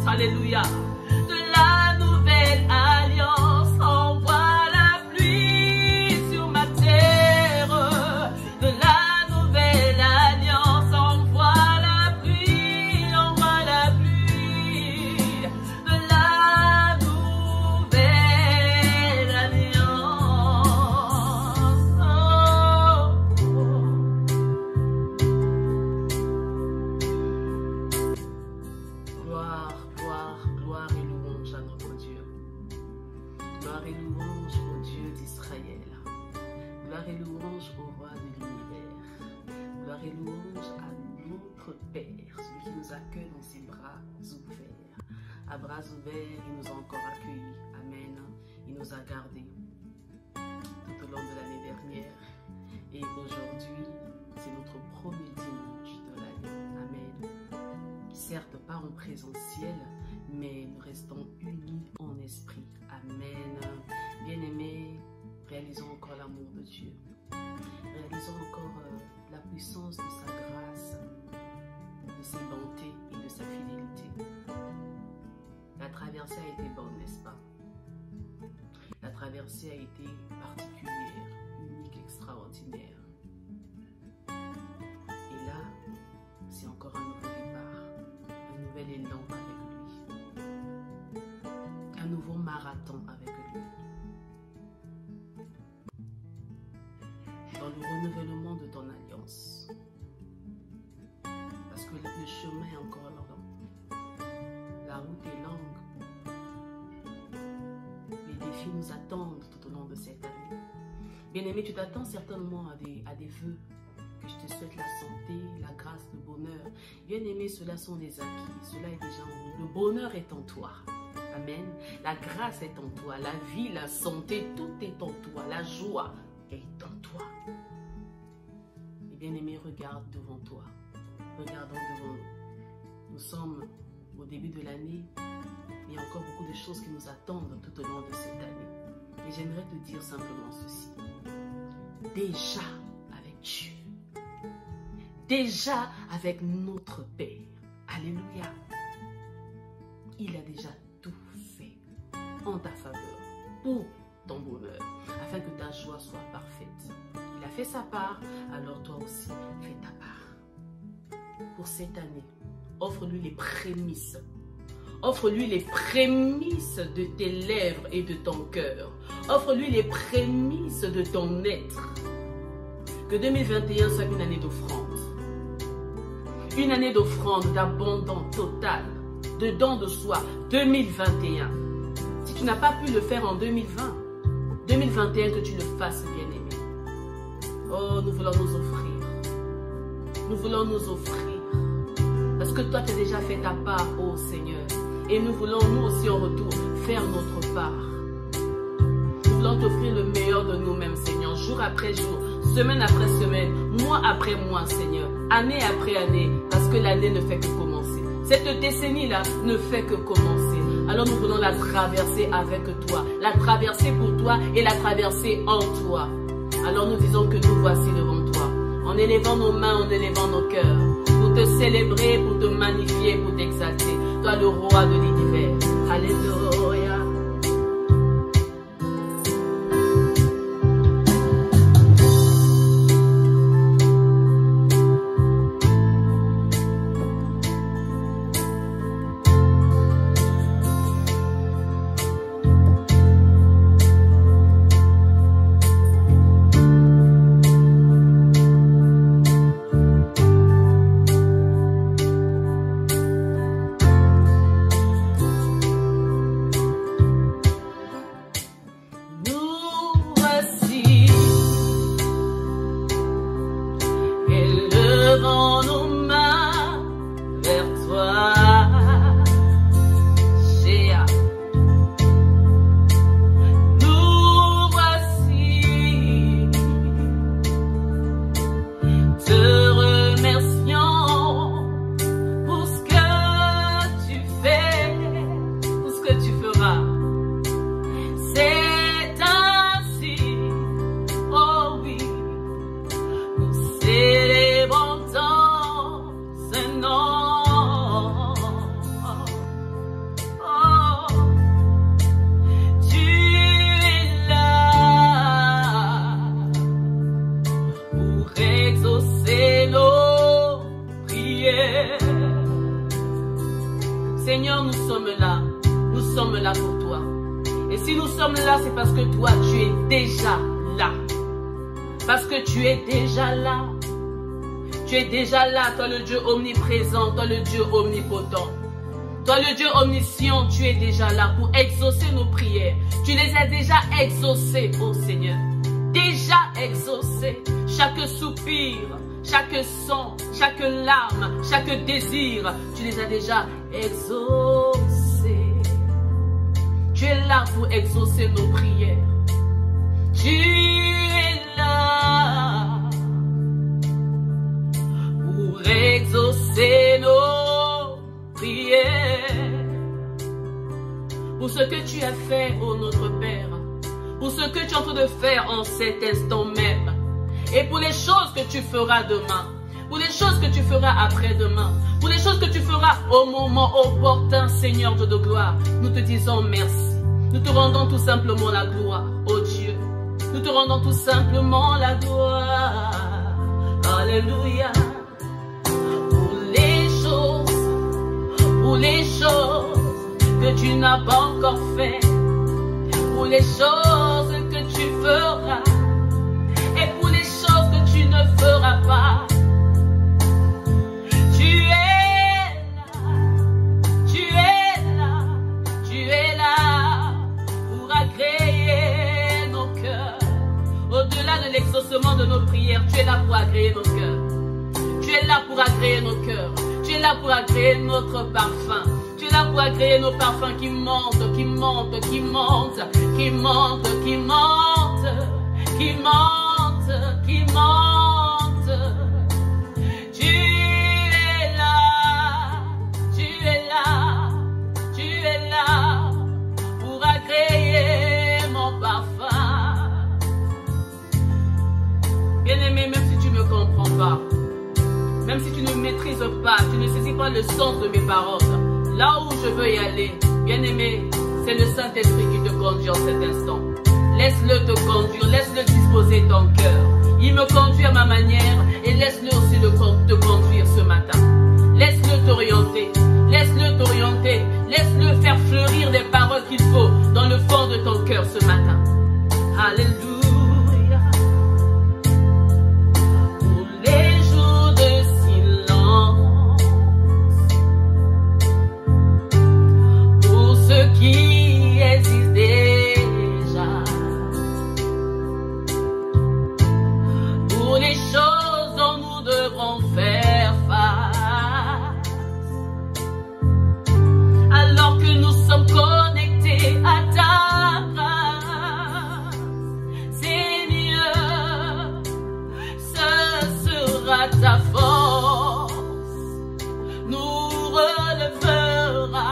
Alléluia. De la nouvelle alliance, envoie la pluie sur ma terre. De la nouvelle alliance, envoie la pluie, envoie la pluie. De la nouvelle alliance. Gloire, gloire, gloire et louange à notre Dieu. Gloire et louange au Dieu d'Israël. Gloire et louange au roi de l'univers. Gloire et louange à notre Père, celui qui nous accueille dans ses bras ouverts. À bras ouverts, il nous a encore accueillis. Amen. Il nous a gardés tout au long de l'année dernière. Et aujourd'hui, c'est notre premier dimanche de l'année. Amen. Certes, pas en présentiel, mais nous restons unis en esprit. Amen. Bien-aimés, réalisons encore l'amour de Dieu. Réalisons encore la puissance de sa grâce, de ses bontés et de sa fidélité. La traversée a été bonne, n'est-ce pas? La traversée a été particulière, unique, extraordinaire. Et là, c'est encore un nouveau départ, un nouvel élan avec lui, un nouveau marathon avec lui. Dans le renouvellement de ton alliance. Parce que le chemin est encore long. La route est longue. Les défis nous attendent tout au long de cette année. Bien-aimé, tu t'attends certainement à des vœux. Que je te souhaite la santé, la grâce, le bonheur. Bien-aimé, ceux-là sont des acquis. Cela est déjà en nous. Le bonheur est en toi. Amen. La grâce est en toi. La vie, la santé, tout est en toi. La joie est en toi. Et bien-aimé, regarde devant toi. Regardons devant nous. Nous sommes au début de l'année. Il y a encore beaucoup de choses qui nous attendent tout au long de cette année. Et j'aimerais te dire simplement ceci. Déjà avec Dieu. Déjà avec notre Père. Alléluia. Il a déjà tout fait en ta faveur, pour ton bonheur, afin que ta joie soit parfaite. Il a fait sa part, alors toi aussi, fais ta part. Pour cette année, offre-lui les prémices. Offre-lui les prémices de tes lèvres et de ton cœur. Offre-lui les prémices de ton être. Que 2021 soit une année d'offrande. Une année d'offrande, d'abondance totale, de don de soi. 2021. Si tu n'as pas pu le faire en 2020, 2021 que tu le fasses, bien-aimé. Oh, nous voulons nous offrir. Nous voulons nous offrir. Parce que toi, tu as déjà fait ta part, oh Seigneur. Et nous voulons, nous aussi, en retour, faire notre part. Nous voulons t'offrir le meilleur de nous-mêmes, Seigneur, jour après jour, semaine après semaine, mois après mois, Seigneur, année après année, parce que l'année ne fait que commencer. Cette décennie-là ne fait que commencer. Alors nous voulons la traverser avec toi, la traverser pour toi et la traverser en toi. Alors nous disons que nous voici devant toi, en élevant nos mains, en élevant nos cœurs, pour te célébrer, pour te magnifier, pour t'exalter. Toi le roi de l'univers. Alléluia. Seigneur, nous sommes là. Nous sommes là pour toi. Et si nous sommes là, c'est parce que toi, tu es déjà là. Parce que tu es déjà là. Tu es déjà là, toi le Dieu omniprésent, toi le Dieu omnipotent. Toi le Dieu omniscient, tu es déjà là pour exaucer nos prières. Tu les as déjà exaucées, ô Seigneur. Déjà exaucées. Chaque soupir, chaque son, chaque larme, chaque désir, tu les as déjà exaucés. Tu es là pour exaucer nos prières. Tu es là pour exaucer nos prières. Pour ce que tu as fait, ô notre Père. Pour ce que tu es en train de faire en cet instant même. Et pour les choses que tu feras demain. Pour les choses que tu feras après-demain. Pour les choses que tu feras au moment opportun, Seigneur de gloire. Nous te disons merci. Nous te rendons tout simplement la gloire, ô Dieu. Nous te rendons tout simplement la gloire. Alléluia. Pour les choses que tu n'as pas encore fait. Pour les choses que tu feras. Et pour les choses que tu ne feras pas. Tu es là pour agréer nos cœurs. Au-delà de l'exaucement de nos prières, tu es là pour agréer nos cœurs. Tu es là pour agréer nos cœurs. Tu es là pour agréer notre parfum. Tu es là pour agréer nos parfums qui montent, qui montent, qui montent, qui montent, qui montent, qui montent, qui montent. Tu es là, tu es là, tu es là pour agréer mon parfum. Bien-aimé, même si tu ne me comprends pas, même si tu ne maîtrises pas, tu ne saisis pas le sens de mes paroles, là où je veux y aller, bien-aimé, c'est le Saint-Esprit qui te conduit en cet instant. Laisse-le te conduire, laisse-le disposer ton cœur. Il me conduit à ma manière et laisse-le aussi te conduire ce matin. Laisse-le t'orienter, laisse-le t'orienter, laisse-le faire fleurir les paroles qu'il faut dans le fond de ton cœur ce matin. Alléluia. Qui existe déjà, pour les choses dont nous devrons faire face, alors que nous sommes connectés à ta grâce, Seigneur, ce sera ta force, nous relèvera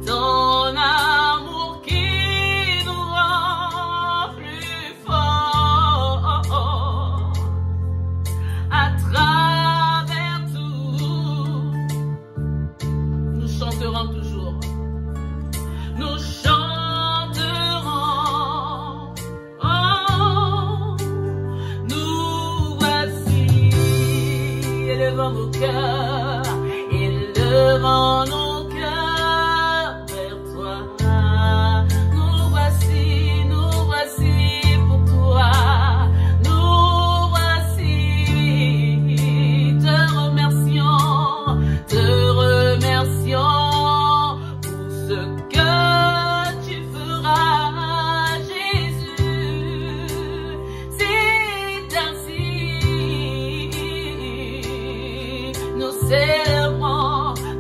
ton amour qui nous rend plus forts. À travers tout, nous chanterons toujours. Nous chanterons. Oh, nous voici, élevant nos cœurs, élevant nos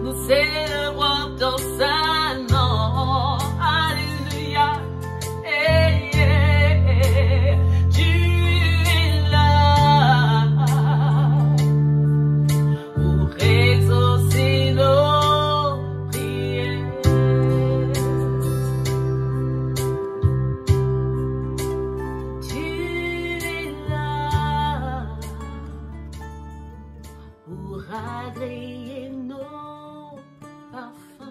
nous célébrons ton saint nom. Alléluia. Hey, hey, hey. Tu es là pour exaucer nos prières. Tu es là pour agréer nos parfums.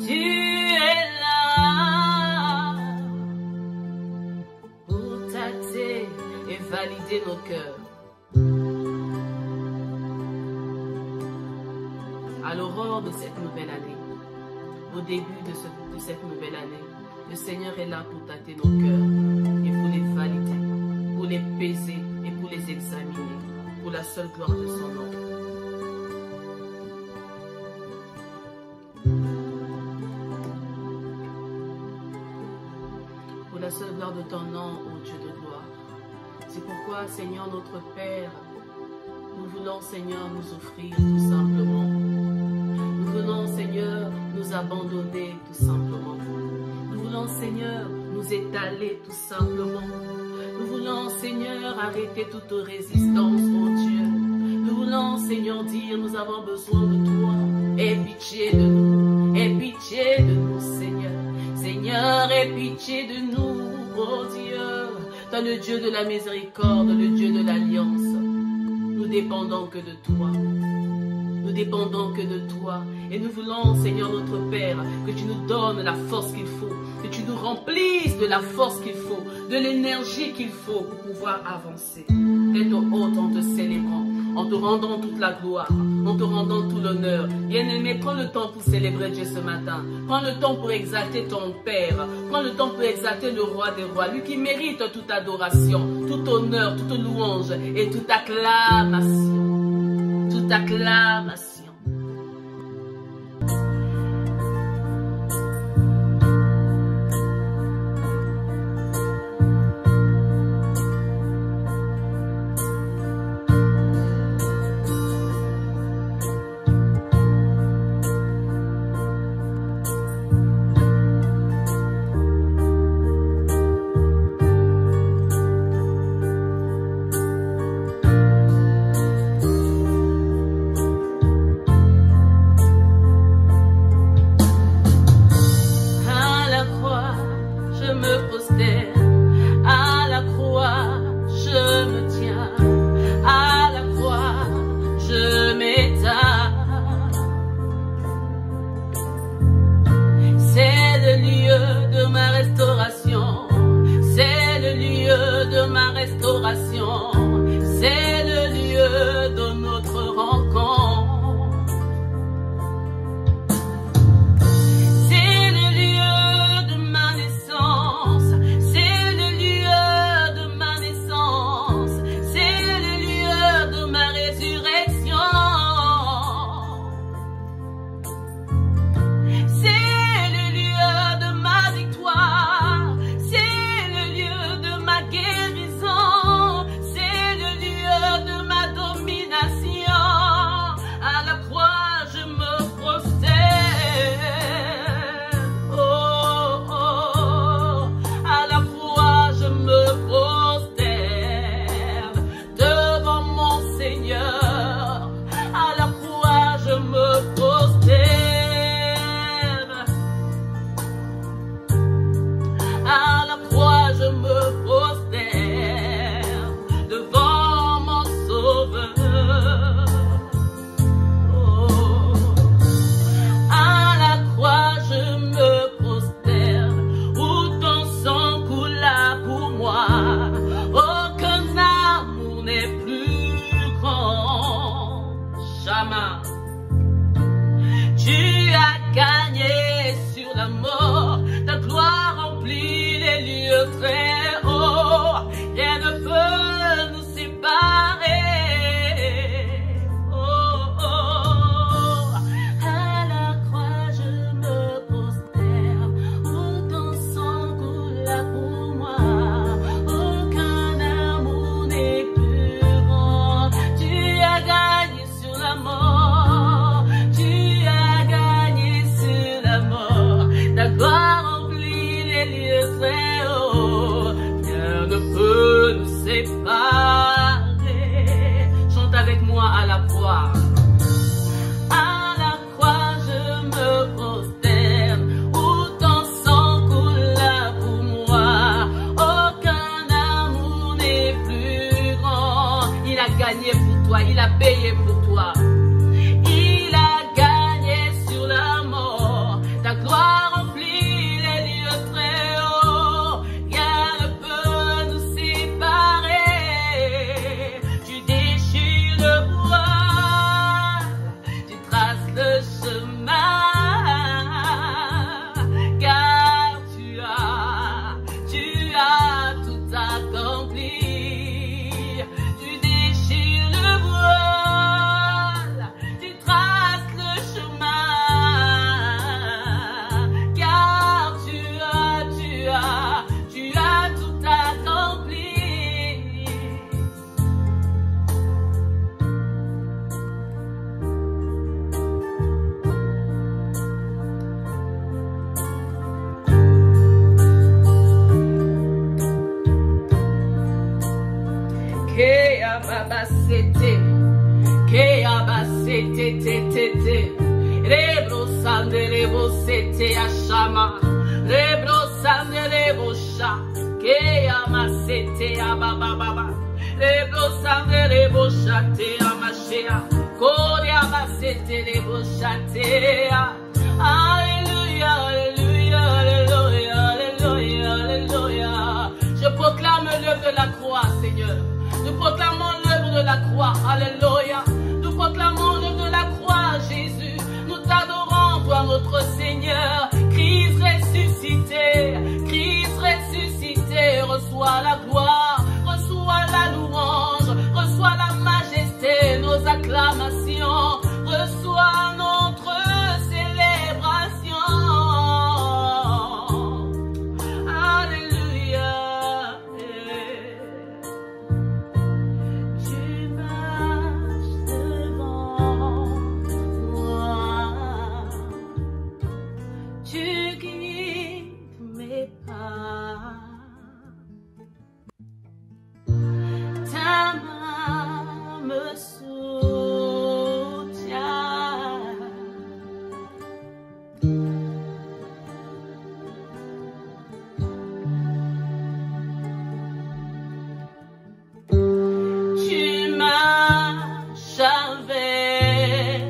Tu es là pour tâter et valider nos cœurs. à l'aurore de cette nouvelle année, au début de cette nouvelle année, le Seigneur est là pour tâter nos cœurs et pour les valider, pour les peser et pour les examiner, pour la seule gloire de son nom. Pour la seule gloire de ton nom, ô Dieu de gloire. C'est pourquoi, Seigneur notre Père, nous voulons, Seigneur, nous offrir tout simplement. Nous voulons, Seigneur, nous abandonner tout simplement. Nous voulons, Seigneur, nous étaler tout simplement. Nous voulons, Seigneur, arrêter toute résistance, ô Dieu. Nous voulons, Seigneur, dire, nous avons besoin de toi. Aie pitié de nous. Aie pitié de nous, Seigneur. Seigneur, aie pitié de nous, ô Dieu. Toi, le Dieu de la miséricorde, le Dieu de l'alliance. Nous dépendons que de toi. Nous dépendons que de toi. Et nous voulons, Seigneur notre Père, que tu nous donnes la force qu'il faut, que tu nous remplisses de la force qu'il faut, de l'énergie qu'il faut pour pouvoir avancer. Tête haute en te célébrant, en te rendant toute la gloire, en te rendant tout l'honneur. Bien-aimé, prends le temps pour célébrer Dieu ce matin. Prends le temps pour exalter ton Père. Prends le temps pour exalter le Roi des Rois, lui qui mérite toute adoration, tout honneur, toute louange et toute acclamation. Toute acclamation. Tu as gagné abasete. Ke abasete te te te. Rebro sandelebo sete ashama. Rebro sandelebo sha. Ke amasete abababa. Rebro sandelebo shate amashea. Kore abasete lebo shate. Alléluia, alléluia, alléluia, alléluia, alléluia. Je proclame l'œuvre de la croix, Seigneur. Nous proclamons l'œuvre de la croix, alléluia. Nous proclamons l'œuvre de la croix, Jésus. Nous t'adorons, toi, notre Seigneur. Christ ressuscité, reçois la gloire, reçois la louange, reçois la majesté, nos acclamations, reçois notre célébration. Alléluia. Tu marches devant moi, tu guides mes pas, ta main me soutient. Tu marches avec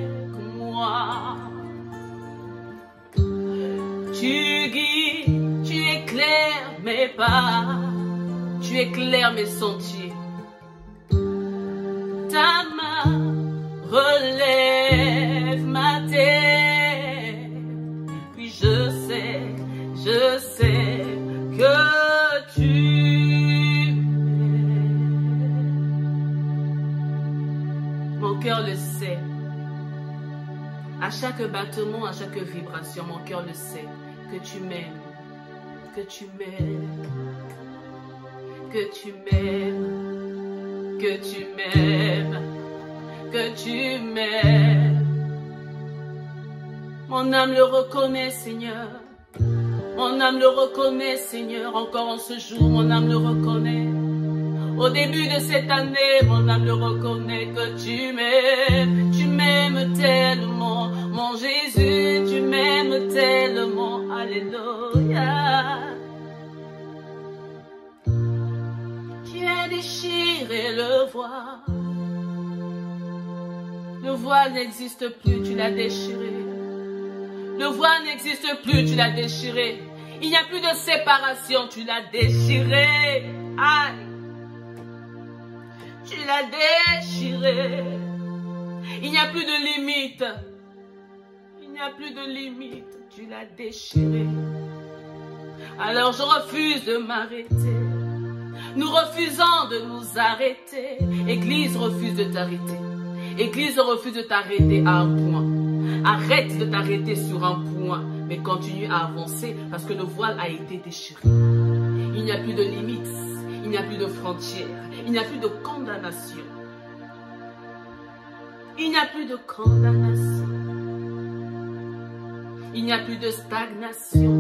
moi, tu guides, tu éclaires mes pas, tu éclaires mes sentiers. Ta main relève ma tête, puis je sais que tu m'aimes. Mon cœur le sait. À chaque battement, à chaque vibration, mon cœur le sait que tu m'aimes, que tu m'aimes, que tu m'aimes, que tu m'aimes, que tu m'aimes. Mon âme le reconnaît, Seigneur. Mon âme le reconnaît, Seigneur. Encore en ce jour, mon âme le reconnaît. Au début de cette année, mon âme le reconnaît que tu m'aimes tellement. Mon Jésus, tu m'aimes tellement. Alléluia. Tu as déchiré le voile. Le voile n'existe plus, tu l'as déchiré. Le voile n'existe plus, tu l'as déchiré. Il n'y a plus de séparation, tu l'as déchiré. Aïe. Tu l'as déchiré. Il n'y a plus de limite. Il n'y a plus de limite. Tu l'as déchiré. Alors je refuse de m'arrêter. Nous refusons de nous arrêter. Église refuse de t'arrêter. Église refuse de t'arrêter à un point. Arrête de t'arrêter sur un point, mais continue à avancer parce que le voile a été déchiré. Il n'y a plus de limites, il n'y a plus de frontières, il n'y a plus de condamnation. Il n'y a plus de condamnation. Il n'y a plus de stagnation.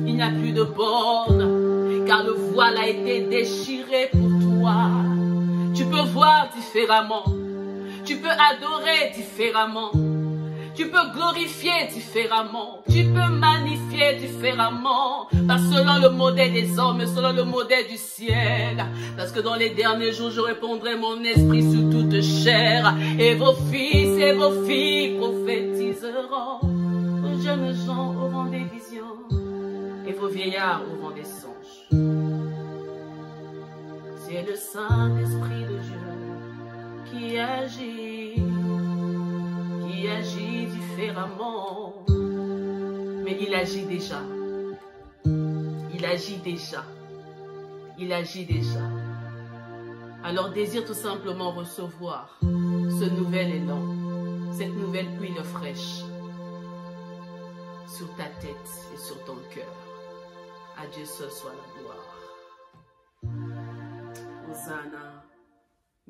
Il n'y a plus de borne, car le voile a été déchiré pour toi. Tu peux voir différemment. Tu peux adorer différemment. Tu peux glorifier différemment. Tu peux magnifier différemment. Pas selon le modèle des hommes, mais selon le modèle du ciel. Parce que dans les derniers jours, je répondrai mon esprit sur toute chair. Et vos fils et vos filles prophétiseront. Vos jeunes gens auront des visions. Et vos vieillards auront des songes. C'est le Saint-Esprit de Dieu qui agit différemment, mais il agit déjà, il agit déjà, il agit déjà. Alors désire tout simplement recevoir ce nouvel élan, cette nouvelle huile fraîche sur ta tête et sur ton cœur. À Dieu seul soit la gloire. Hosanna.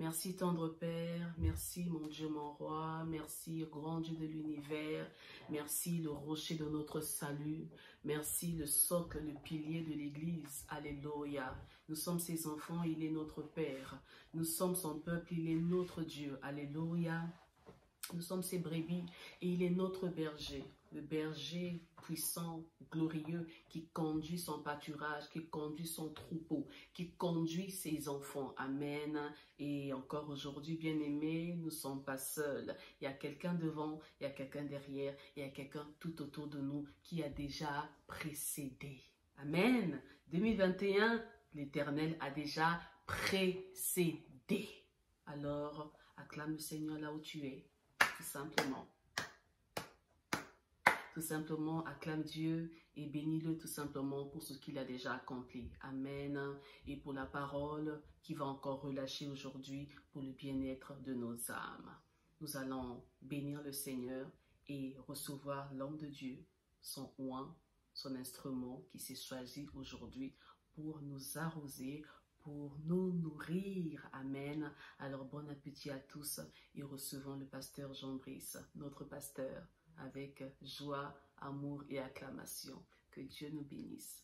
Merci tendre Père, merci mon Dieu, mon roi, merci grand Dieu de l'univers, merci le rocher de notre salut, merci le socle, le pilier de l'église, alléluia. Nous sommes ses enfants, il est notre Père. Nous sommes son peuple, il est notre Dieu. Alléluia. Nous sommes ses brebis et il est notre berger. Le berger puissant, glorieux, qui conduit son pâturage, qui conduit son troupeau, qui conduit ses enfants. Amen. Et encore aujourd'hui, bien-aimés, nous ne sommes pas seuls. Il y a quelqu'un devant, il y a quelqu'un derrière, il y a quelqu'un tout autour de nous qui a déjà précédé. Amen. 2021, l'Éternel a déjà précédé. Alors, acclame le Seigneur là où tu es, tout simplement. Tout simplement, acclame Dieu et bénis-le tout simplement pour ce qu'il a déjà accompli. Amen. Et pour la parole qui va encore relâcher aujourd'hui pour le bien-être de nos âmes. Nous allons bénir le Seigneur et recevoir l'homme de Dieu, son oint, son instrument qui s'est choisi aujourd'hui pour nous arroser, pour nous nourrir. Amen. Alors bon appétit à tous et recevons le pasteur Jean-Brice, notre pasteur, avec joie, amour et acclamation. Que Dieu nous bénisse.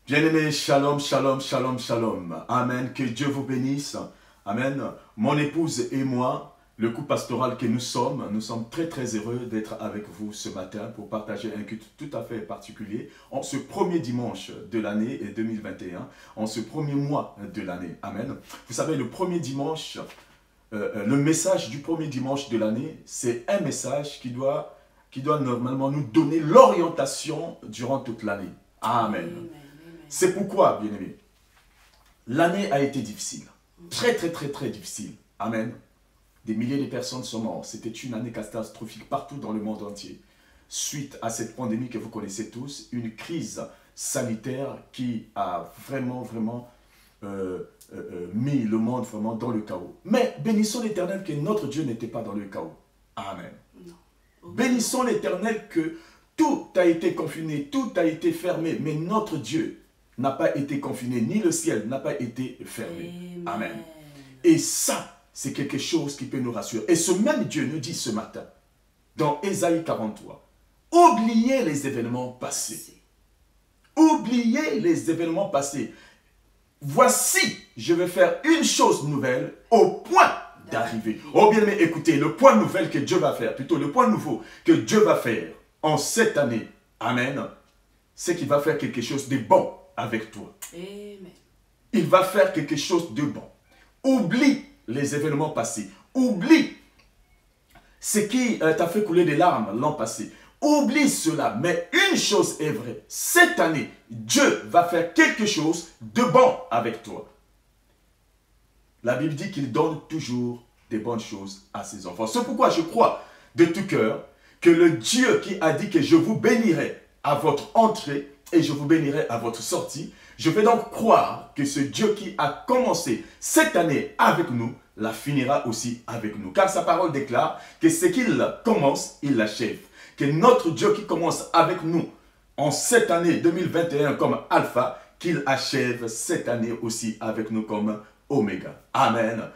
Bien-aimés, shalom, shalom, shalom, shalom. Amen. Que Dieu vous bénisse. Amen. Mon épouse et moi, le couple pastoral que nous sommes très très heureux d'être avec vous ce matin pour partager un culte tout à fait particulier en ce premier dimanche de l'année 2021, en ce premier mois de l'année. Amen. Vous savez, le premier dimanche, le message du premier dimanche de l'année, c'est un message qui doit normalement nous donner l'orientation durant toute l'année. Amen. C'est pourquoi, bien-aimés, l'année a été difficile. Très, très, très, très difficile. Amen. Des milliers de personnes sont mortes. C'était une année catastrophique partout dans le monde entier. Suite à cette pandémie que vous connaissez tous, une crise sanitaire qui a vraiment mis le monde vraiment dans le chaos. Mais bénissons l'Éternel que notre Dieu n'était pas dans le chaos. Amen. Bénissons l'Éternel que tout a été confiné, tout a été fermé, mais notre Dieu n'a pas été confiné, ni le ciel n'a pas été fermé. Amen. Et ça, c'est quelque chose qui peut nous rassurer. Et ce même Dieu nous dit ce matin, dans Ésaïe 43, oubliez les événements passés. Oubliez les événements passés. Voici, je vais faire une chose nouvelle au point d'arriver. Oh bien aimé, écoutez, le point nouvelle que Dieu va faire, plutôt le point nouveau que Dieu va faire en cette année, amen, c'est qu'il va faire quelque chose de bon avec toi. Amen. Il va faire quelque chose de bon. Oublie les événements passés. Oublie ce qui t'a fait couler des larmes l'an passé. Oublie cela, mais une chose est vraie. Cette année, Dieu va faire quelque chose de bon avec toi. La Bible dit qu'il donne toujours des bonnes choses à ses enfants. C'est pourquoi je crois de tout cœur que le Dieu qui a dit que je vous bénirai à votre entrée et je vous bénirai à votre sortie, je vais donc croire que ce Dieu qui a commencé cette année avec nous, la finira aussi avec nous. Car sa parole déclare que ce qu'il commence, il l'achève. Que notre Dieu qui commence avec nous en cette année 2021 comme Alpha, qu'il achève cette année aussi avec nous comme Oméga. Amen.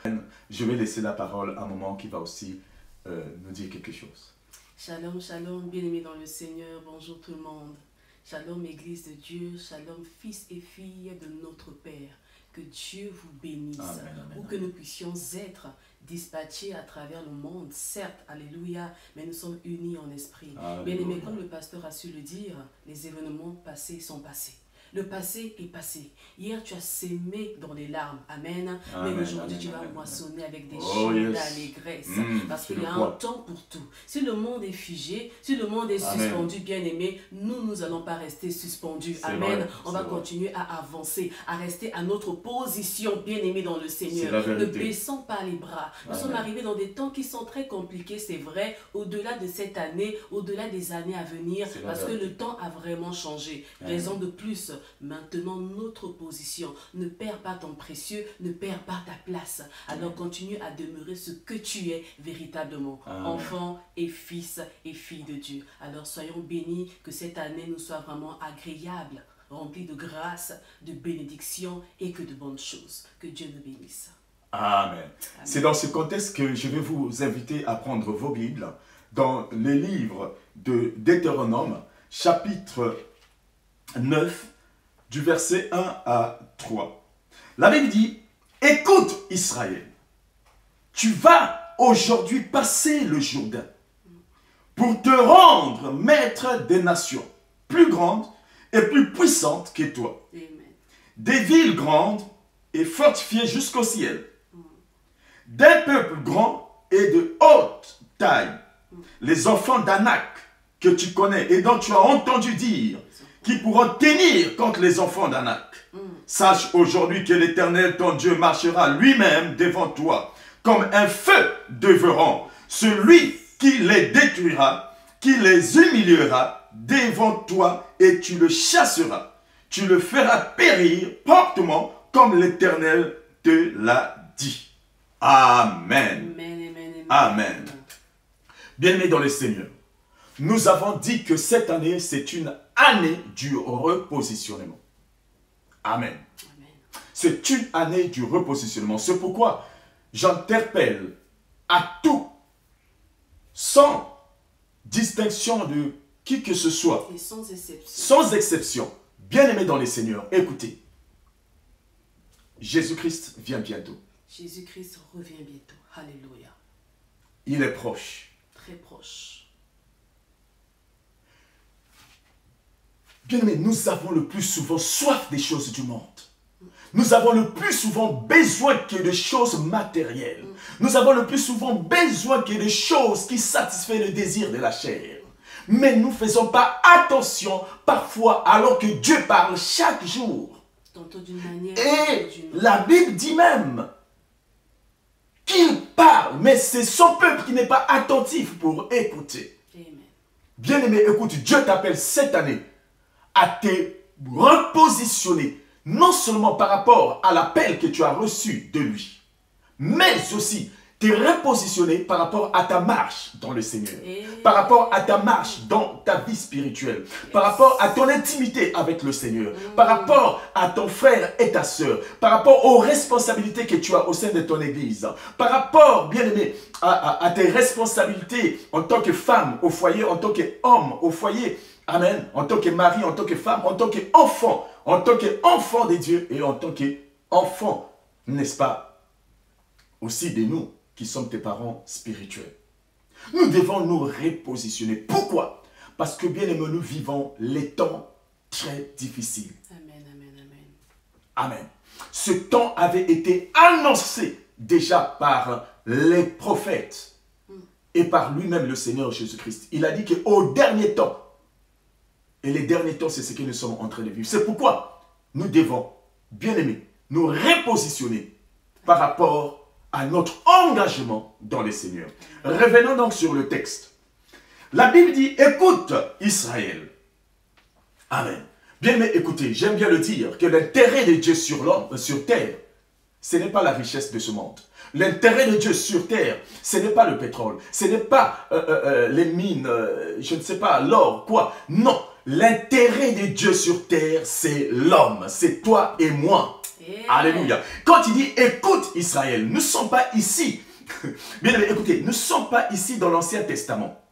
Je vais laisser la parole à un moment qui va aussi nous dire quelque chose. Shalom, shalom, bien-aimés dans le Seigneur. Bonjour tout le monde. Shalom, Église de Dieu. Shalom, fils et filles de notre Père. Que Dieu vous bénisse. Amen, ou que nous puissions être dispatchés à travers le monde, certes, alléluia, mais nous sommes unis en esprit. Bien-aimés, comme le pasteur a su le dire, les événements passés sont passés. Le passé est passé. Hier, tu as sémé dans les larmes. Amen. Mais aujourd'hui, tu vas moissonner avec des chants d'allégresse. Parce qu'il y a un temps pour tout. Si le monde est figé, si le monde est suspendu, bien-aimé, nous n'allons pas rester suspendus. Amen. On va continuer à avancer, à rester à notre position, bien-aimé dans le Seigneur. Ne baissons pas les bras. Nous sommes arrivés dans des temps qui sont très compliqués, c'est vrai, au-delà de cette année, au-delà des années à venir, parce que le temps a vraiment changé. Raison de plus, maintenant notre position. Ne perds pas ton précieux, ne perds pas ta place. Alors continue à demeurer ce que tu es véritablement. Enfant et fils et fille de Dieu. Alors soyons bénis, que cette année nous soit vraiment agréable, remplie de grâce, de bénédiction et que de bonnes choses. Que Dieu nous bénisse. Amen. Amen. C'est dans ce contexte que je vais vous inviter à prendre vos Bibles dans le livre de Deutéronome, chapitre 9, du verset 1 à 3. La Bible dit, écoute Israël, tu vas aujourd'hui passer le Jourdain pour te rendre maître des nations plus grandes et plus puissantes que toi. Amen. Des villes grandes et fortifiées jusqu'au ciel. D'un peuple grand et de haute taille. Les enfants d'Anak que tu connais et dont tu as entendu dire qui pourront tenir contre les enfants d'Anak. Sache aujourd'hui que l'Éternel, ton Dieu, marchera lui-même devant toi comme un feu dévorant. Celui qui les détruira, qui les humiliera devant toi et tu le chasseras. Tu le feras périr promptement comme l'Éternel te l'a dit. Amen. Amen, amen, amen. Amen. Bien-aimés dans le Seigneur, nous avons dit que cette année, c'est une année du repositionnement. Amen. Amen. C'est une année du repositionnement. C'est pourquoi j'interpelle à tous, sans distinction de qui que ce soit, Et sans exception. sans exception, bien-aimés dans le Seigneur, écoutez, Jésus-Christ vient bientôt. Jésus-Christ revient bientôt. Alléluia. Il est proche. Très proche. Bien-aimés, nous avons le plus souvent soif des choses du monde. Nous avons le plus souvent besoin que de choses matérielles. Nous avons le plus souvent besoin que de choses qui satisfont le désir de la chair. Mais nous ne faisons pas attention parfois alors que Dieu parle chaque jour. Tantôt d'une manière, Et tantôt d'une autre. la Bible dit même qu'il parle, mais c'est son peuple qui n'est pas attentif pour écouter. Amen. Bien-aimé, écoute, Dieu t'appelle cette année à te repositionner, non seulement par rapport à l'appel que tu as reçu de lui, mais aussi te repositionner par rapport à ta marche dans le Seigneur, par rapport à ta marche dans ta vie spirituelle, par rapport à ton intimité avec le Seigneur, par rapport à ton frère et ta sœur, par rapport aux responsabilités que tu as au sein de ton église, par rapport, bien-aimé, à tes responsabilités en tant que femme au foyer, en tant qu'homme au foyer, amen, en tant que mari, en tant que femme, en tant qu'enfant de Dieu et en tant qu'enfant, n'est-ce pas, aussi de nous qui sommes tes parents spirituels. Nous devons nous repositionner. Pourquoi? Parce que bien aimé, nous vivons les temps très difficiles. Amen, amen, amen. Amen. Ce temps avait été annoncé déjà par les prophètes et par lui-même le Seigneur Jésus-Christ. Il a dit qu'au dernier temps, et les derniers temps, c'est ce que nous sommes en train de vivre. C'est pourquoi nous devons, bien aimés, nous repositionner par rapport à notre engagement dans le Seigneur. Revenons donc sur le texte. La Bible dit, écoute Israël. Amen. Bien aimé, écoutez, j'aime bien le dire, que l'intérêt de Dieu sur terre, ce n'est pas la richesse de ce monde. L'intérêt de Dieu sur terre, ce n'est pas le pétrole, ce n'est pas les mines, je ne sais pas, l'or, quoi. Non, l'intérêt de Dieu sur terre, c'est l'homme, c'est toi et moi. Alléluia. Quand il dit écoute Israël, nous ne sommes pas ici. Bien aimé, écoutez, nous ne sommes pas ici dans l'Ancien Testament.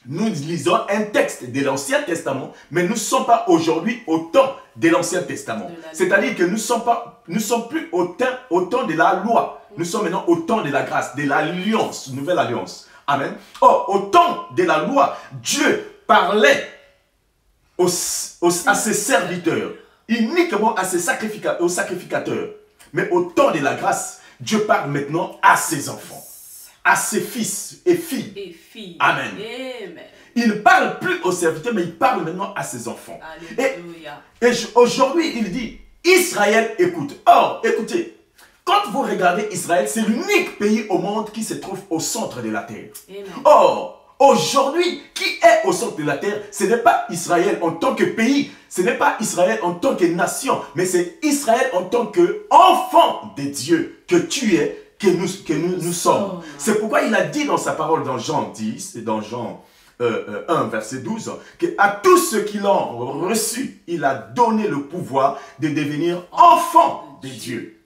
Nous lisons un texte de l'Ancien Testament, mais nous ne sommes pas aujourd'hui au temps de l'Ancien Testament. C'est-à-dire que nous ne sommes plus au temps de la loi. Nous sommes maintenant au temps de la grâce, de l'alliance, nouvelle alliance. Amen. Or, au temps de la loi, Dieu parlait à ses serviteurs, uniquement à ses sacrificateurs. Mais au temps de la grâce, Dieu parle maintenant à ses enfants, à ses fils et filles. Amen. Amen. Il ne parle plus aux serviteurs, mais il parle maintenant à ses enfants. Alléluia. Et aujourd'hui, il dit, Israël écoute. Or, écoutez, quand vous regardez Israël, c'est l'unique pays au monde qui se trouve au centre de la terre. Amen. Or, aujourd'hui, qui est au centre de la terre, ce n'est pas Israël en tant que pays, ce n'est pas Israël en tant que nation, mais c'est Israël en tant qu'enfant de Dieu que tu es, que nous sommes. C'est pourquoi il a dit dans sa parole dans Jean 10 et dans Jean 1, verset 12, qu'à tous ceux qui l'ont reçu, il a donné le pouvoir de devenir enfants de Dieu.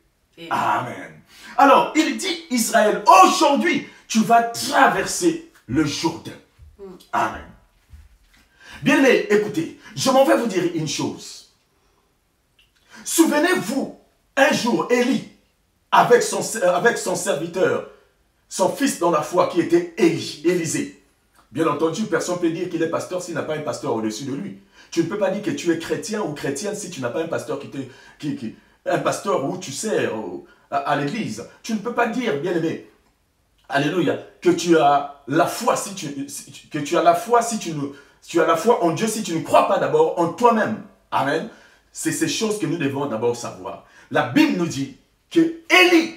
Amen. Alors, il dit, Israël, aujourd'hui, tu vas traverser le Jourdain. Amen. Bien aimé, écoutez, je m'en vais vous dire une chose. Souvenez-vous, un jour, Élie, avec son serviteur, son fils dans la foi qui était Élisée. Bien entendu, personne ne peut dire qu'il est pasteur s'il n'a pas un pasteur au-dessus de lui. Tu ne peux pas dire que tu es chrétien ou chrétienne si tu n'as pas un pasteur un pasteur où tu sers à l'église. Tu ne peux pas dire, bien-aimé, alléluia, que tu as la foi si tu as la foi en Dieu si tu ne crois pas d'abord en toi-même. Amen. C'est ces choses que nous devons d'abord savoir. La Bible nous dit que Élie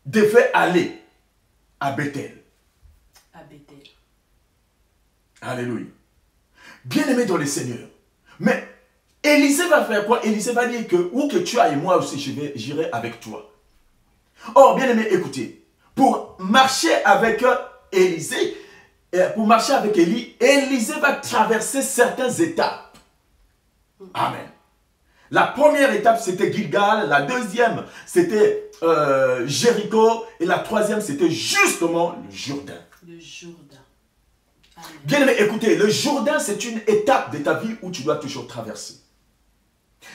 devait aller à Bethel. À Bethel. Alléluia. Bien-aimé dans le Seigneur. Mais Élisée va faire quoi? Élisée va dire que où que tu ailles, moi aussi j'irai avec toi. Or, bien-aimé, écoutez, pour marcher avec Élisée, pour marcher avec Élie, Élisée va traverser certaines étapes. Amen. La première étape, c'était Gilgal. La deuxième, c'était Jéricho. Et la troisième, c'était justement le Jourdain. Le Jourdain. Bien aimé, écoutez, le Jourdain, c'est une étape de ta vie où tu dois toujours traverser.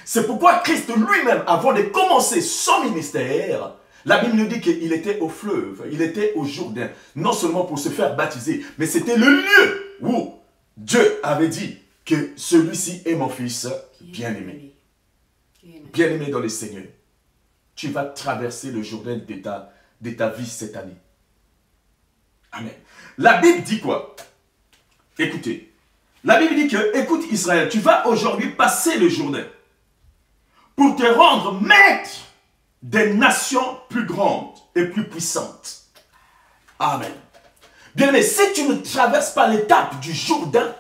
C'est pourquoi Christ lui-même, avant de commencer son ministère, la Bible nous dit qu'il était au fleuve, il était au Jourdain, non seulement pour se faire baptiser, mais c'était le lieu où Dieu avait dit que celui-ci est mon fils bien-aimé. Bien-aimé dans le Seigneur, tu vas traverser le Jourdain de ta vie cette année. Amen. La Bible dit quoi? Écoutez, la Bible dit que, écoute Israël, tu vas aujourd'hui passer le Jourdain pour te rendre maître des nations plus grandes et plus puissantes. Amen. Bien-aimé, si tu ne traverses pas l'étape du Jourdain,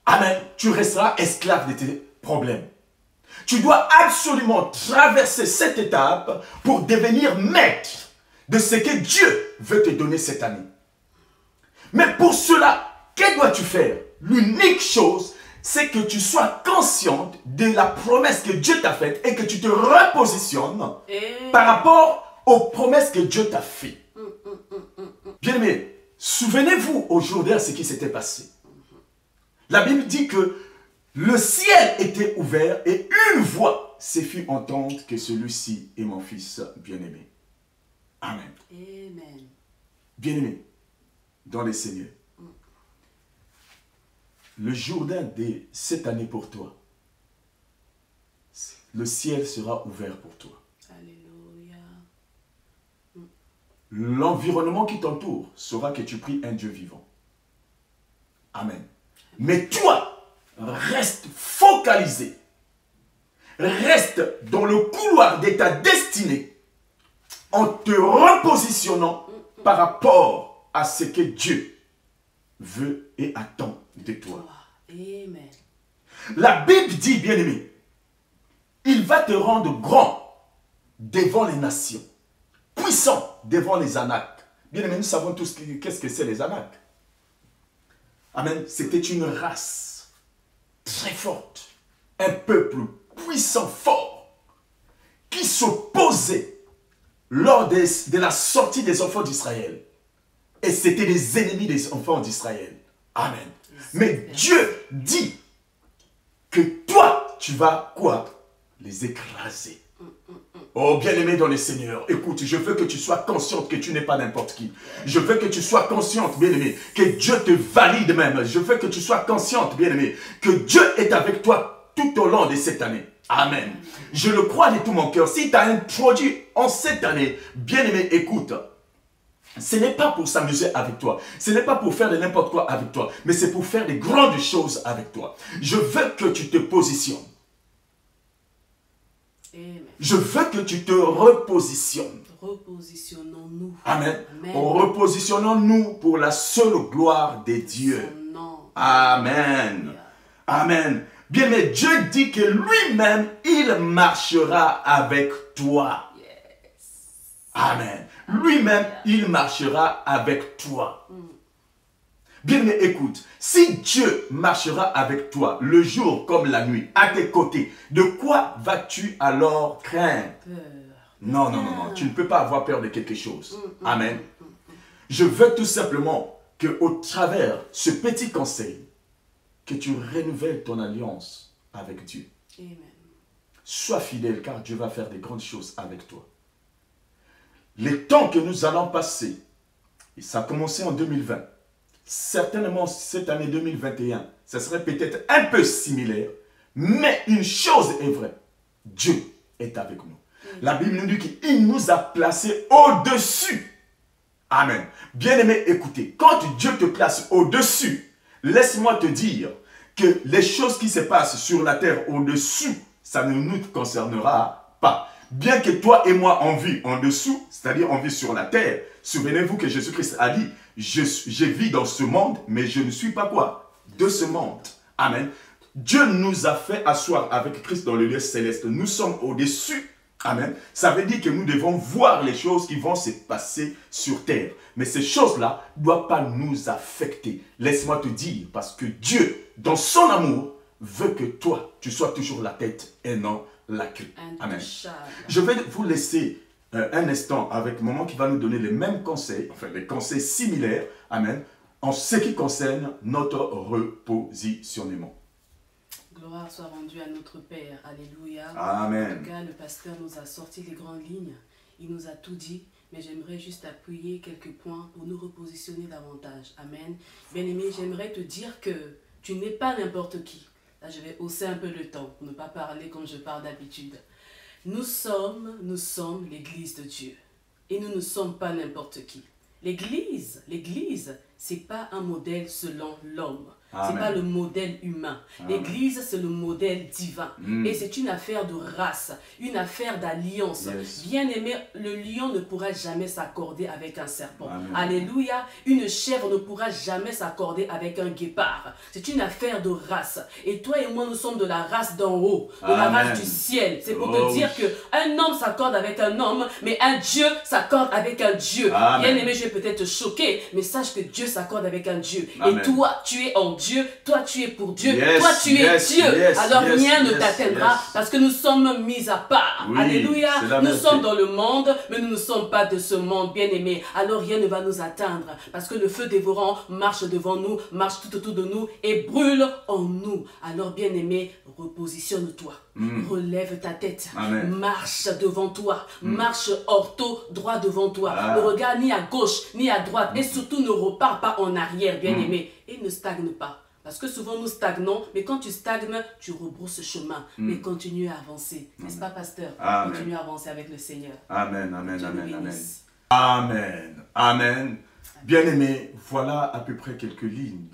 amen, tu resteras esclave de tes problèmes. Tu dois absolument traverser cette étape pour devenir maître de ce que Dieu veut te donner cette année. Mais pour cela, que dois-tu faire? L'unique chose, c'est que tu sois consciente de la promesse que Dieu t'a faite et que tu te repositionnes par rapport aux promesses que Dieu t'a faites. Bien-aimé, souvenez-vous aujourd'hui à ce qui s'était passé. La Bible dit que le ciel était ouvert et une voix s'est fait entendre que celui-ci est mon fils bien-aimé. Amen. Amen. Bien-aimé, dans le Seigneur, le Jourdain de cette année pour toi, le ciel sera ouvert pour toi. Alléluia. L'environnement qui t'entoure saura que tu pries un Dieu vivant. Amen. Mais toi, reste focalisé. Reste dans le couloir de ta destinée en te repositionnant par rapport à ce que Dieu veut et attend de toi. Amen. La Bible dit, bien-aimé, il va te rendre grand devant les nations, puissant devant les Anacs. Bien-aimé, nous savons tous qu'est-ce que c'est les Anacs. Amen. C'était une race très forte, un peuple puissant, fort, qui s'opposait lors de la sortie des enfants d'Israël. Et c'était les ennemis des enfants d'Israël. Amen. Mais Dieu dit que toi, tu vas quoi? Les écraser. Oh, bien-aimé dans le Seigneur, écoute, je veux que tu sois consciente que tu n'es pas n'importe qui. Je veux que tu sois consciente, bien-aimé, que Dieu te valide même. Je veux que tu sois consciente, bien-aimé, que Dieu est avec toi tout au long de cette année. Amen. Je le crois de tout mon cœur. Si tu as un produit en cette année, bien-aimé, écoute. Ce n'est pas pour s'amuser avec toi. Ce n'est pas pour faire de n'importe quoi avec toi. Mais c'est pour faire des grandes choses avec toi. Je veux que tu te positionnes. Amen. Je veux que tu te repositionnes. Repositionnons-nous. Amen. Amen. Repositionnons-nous pour la seule gloire de Dieu. Son nom. Amen. Amen. Bien, mais Dieu dit que lui-même, il marchera avec toi. Yes. Amen. Lui-même, il marchera avec toi. Bien, mais écoute, si Dieu marchera avec toi le jour comme la nuit, à tes côtés, de quoi vas-tu alors craindre? Peur. Non, non, non, non, tu ne peux pas avoir peur de quelque chose. Amen. Je veux tout simplement qu'au travers ce petit conseil, que tu renouvelles ton alliance avec Dieu. Amen. Sois fidèle car Dieu va faire des grandes choses avec toi. Les temps que nous allons passer, et ça a commencé en 2020, certainement cette année 2021, ça serait peut-être un peu similaire, mais une chose est vraie, Dieu est avec nous. La Bible nous dit qu'il nous a placés au-dessus. Amen. Bien-aimé, écoutez, quand Dieu te place au-dessus, laisse-moi te dire que les choses qui se passent sur la terre au-dessus, ça ne nous concernera pas. Bien que toi et moi on vit en dessous, c'est-à-dire on vit sur la terre, souvenez-vous que Jésus-Christ a dit, je vis dans ce monde, mais je ne suis pas quoi? De ce monde. Amen. Dieu nous a fait asseoir avec Christ dans le lieu céleste. Nous sommes au-dessus. Amen. Ça veut dire que nous devons voir les choses qui vont se passer sur terre. Mais ces choses-là ne doivent pas nous affecter. Laisse-moi te dire, parce que Dieu, dans son amour, veut que toi, tu sois toujours la tête et non la queue. Amen. Je vais vous laisser un instant avec Maman qui va nous donner les mêmes conseils, enfin les conseils similaires, amen, en ce qui concerne notre repositionnement. Gloire soit rendue à notre Père. Alléluia. Amen. En tout cas, le pasteur nous a sorti les grandes lignes. Il nous a tout dit. Mais j'aimerais juste appuyer quelques points pour nous repositionner davantage. Amen. Bien-aimé, j'aimerais te dire que tu n'es pas n'importe qui. Là, je vais hausser un peu le ton pour ne pas parler comme je parle d'habitude. Nous sommes l'Église de Dieu. Et nous ne sommes pas n'importe qui. L'Église, c'est pas un modèle selon l'homme. C'est pas le modèle humain. L'Église, c'est le modèle divin. Et c'est une affaire de race, une affaire d'alliance. Yes. Bien-aimé, le lion ne pourra jamais s'accorder avec un serpent. Amen. Alléluia. Une chèvre ne pourra jamais s'accorder avec un guépard. C'est une affaire de race. Et toi et moi, nous sommes de la race d'en haut, de la race du ciel. C'est pour te dire qu'un homme s'accorde avec un homme, mais un Dieu s'accorde avec un Dieu. Bien-aimé, je vais peut-être te choquer, mais sache que Dieu s'accorde avec un Dieu. Amen. Et toi, tu es en Dieu, toi tu es pour Dieu, toi tu es Dieu, alors rien ne t'atteindra parce que nous sommes mis à part. Oui, alléluia, nous sommes dans le monde, mais nous ne sommes pas de ce monde, bien-aimé. Alors rien ne va nous atteindre parce que le feu dévorant marche devant nous, marche tout autour de nous et brûle en nous. Alors bien-aimé, repositionne-toi, relève ta tête, Amen. Marche devant toi, marche ortho droit devant toi, ne regarde ni à gauche ni à droite et surtout ne repars pas en arrière, bien-aimé, et ne stagne pas. Parce que souvent nous stagnons, mais quand tu stagnes, tu rebrousses chemin. Mais continue à avancer. N'est-ce pas, pasteur? Amen. Continue à avancer avec le Seigneur. Amen, amen, amen, amen. Amen, amen. Bien-aimés, voilà à peu près quelques lignes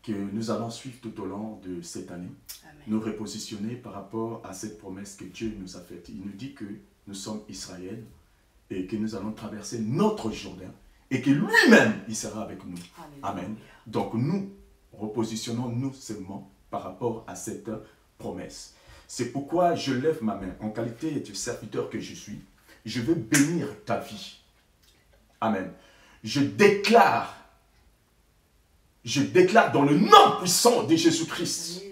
que nous allons suivre tout au long de cette année. Amen. Nous repositionner par rapport à cette promesse que Dieu nous a faite. Il nous dit que nous sommes Israël et que nous allons traverser notre Jourdain et que lui-même, il sera avec nous. Alléluia. Amen. Donc nous, repositionnons-nous seulement par rapport à cette promesse. C'est pourquoi je lève ma main en qualité de serviteur que je suis. Je veux bénir ta vie. Amen. Je déclare dans le nom puissant de Jésus-Christ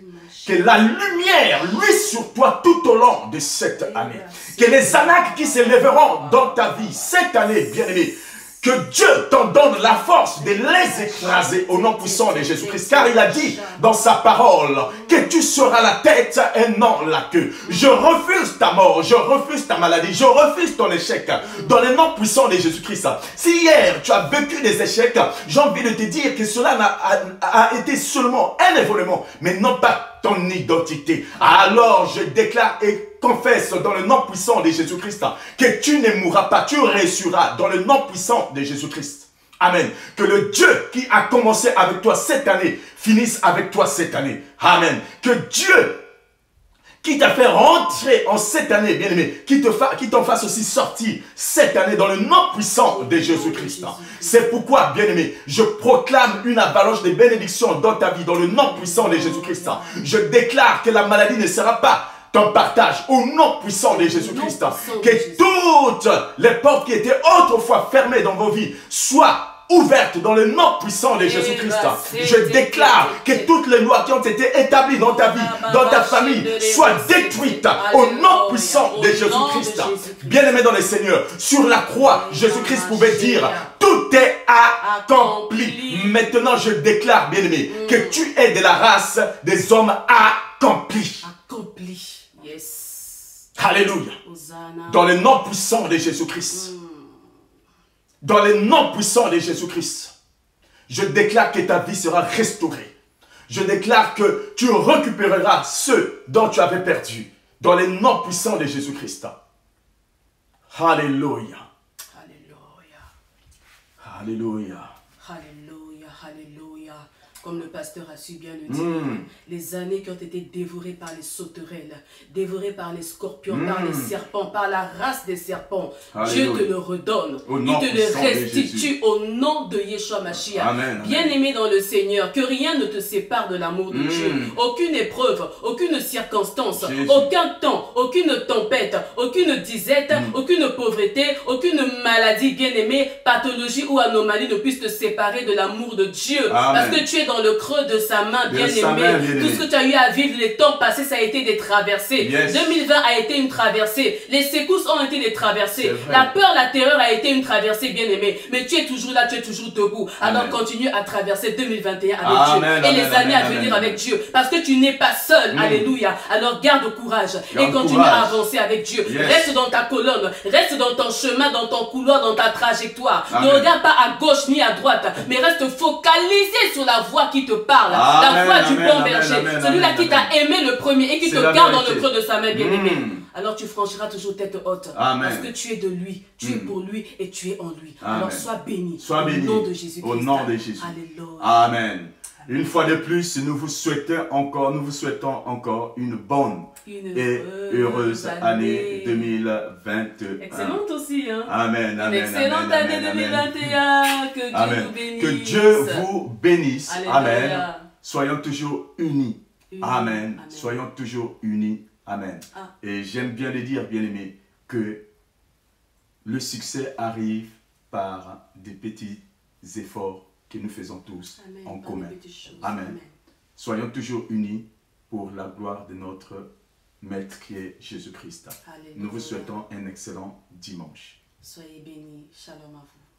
que la lumière luise sur toi tout au long de cette année. Que les anaques qui se lèveront dans ta vie cette année, bien-aimé, que Dieu t'en donne la force de les écraser au nom puissant de Jésus-Christ. Car il a dit dans sa parole que tu seras la tête et non la queue. Je refuse ta mort, je refuse ta maladie, je refuse ton échec dans le nom puissant de Jésus-Christ. Si hier tu as vécu des échecs, j'ai envie de te dire que cela a été seulement un événement, mais non pas ton identité. Alors je déclare et confesse dans le nom puissant de Jésus-Christ que tu ne mourras pas, tu ressusciteras dans le nom puissant de Jésus-Christ. Amen. Que le Dieu qui a commencé avec toi cette année finisse avec toi cette année. Amen. Que Dieu qui t'a fait rentrer en cette année, bien-aimé, qui t'en fasse aussi sortir cette année dans le nom puissant de Jésus-Christ. C'est pourquoi, bien-aimé, je proclame une avalanche de bénédictions dans ta vie, dans le nom puissant de Jésus-Christ. Je déclare que la maladie ne sera pas ton partage au nom puissant de Jésus-Christ. Que toutes les portes qui étaient autrefois fermées dans vos vies soient ouvertes dans le nom puissant de Jésus-Christ. Je déclare que toutes les lois qui ont été établies dans ta vie, dans ta famille, soient détruites au nom puissant de Jésus-Christ. Bien-aimé dans le Seigneur, sur la croix, Jésus-Christ pouvait dire « Tout est accompli ». Maintenant, je déclare, bien-aimé, que tu es de la race des hommes accomplis. Accompli, yes. Alléluia. Hosanna. Dans le nom puissant de Jésus-Christ. Dans le nom puissant de Jésus-Christ. Je déclare que ta vie sera restaurée. Je déclare que tu récupéreras ceux dont tu avais perdu. Dans le nom puissant de Jésus-Christ. Alléluia. Alléluia. Alléluia. Alléluia. Alléluia. Comme le pasteur a su bien le dire, les années qui ont été dévorées par les sauterelles, dévorées par les scorpions, par les serpents, par la race des serpents, Dieu te le redonne. Il te le restitue au nom de Yeshua Mashiach. Bien-aimé dans le Seigneur, que rien ne te sépare de l'amour de Dieu. Aucune épreuve, aucune circonstance, aucun temps, aucune tempête, aucune disette, aucune pauvreté, aucune maladie, bien-aimé, pathologie ou anomalie ne puisse te séparer de l'amour de Dieu. Parce que tu es dans le creux de sa main, bien-aimé. Tout ce que tu as eu à vivre les temps passés, ça a été des traversées. 2020 a été une traversée. Les secousses ont été des traversées. La peur, la terreur a été une traversée, bien-aimé. Mais tu es toujours là, tu es toujours debout. Alors continue à traverser 2021 avec Dieu. Et les années à venir avec Dieu. Parce que tu n'es pas seul. Alléluia. Alors garde courage. Et continue à avancer avec Dieu. Reste dans ta colonne. Reste dans ton chemin, dans ton couloir, dans ta trajectoire. Ne regarde pas à gauche ni à droite. Mais reste focalisé sur la voix qui te parle, la voix du bon berger, celui-là qui t'a aimé le premier et qui te garde dans le creux de sa main, bien-aimé. Alors tu franchiras toujours tête haute, parce que tu es de lui, tu es pour lui et tu es en lui. Alors sois béni, au nom de Jésus-Christ. Au nom de Jésus. Alléluia. Amen. Une fois de plus, nous vous souhaitons encore une bonne et heureuse année 2021. Excellente aussi, hein? Amen. Une excellente année 2021. Que Dieu vous bénisse. Que Dieu vous bénisse. Alléluia. Amen. Soyons toujours unis. Amen. Soyons toujours unis. Amen. Et j'aime bien le dire, bien-aimé, que le succès arrive par des petits efforts que nous faisons tous en commun. Amen. Soyons toujours unis pour la gloire de notre Maître qui est Jésus-Christ. Nous vous souhaitons un excellent dimanche. Soyez bénis. Shalom à vous.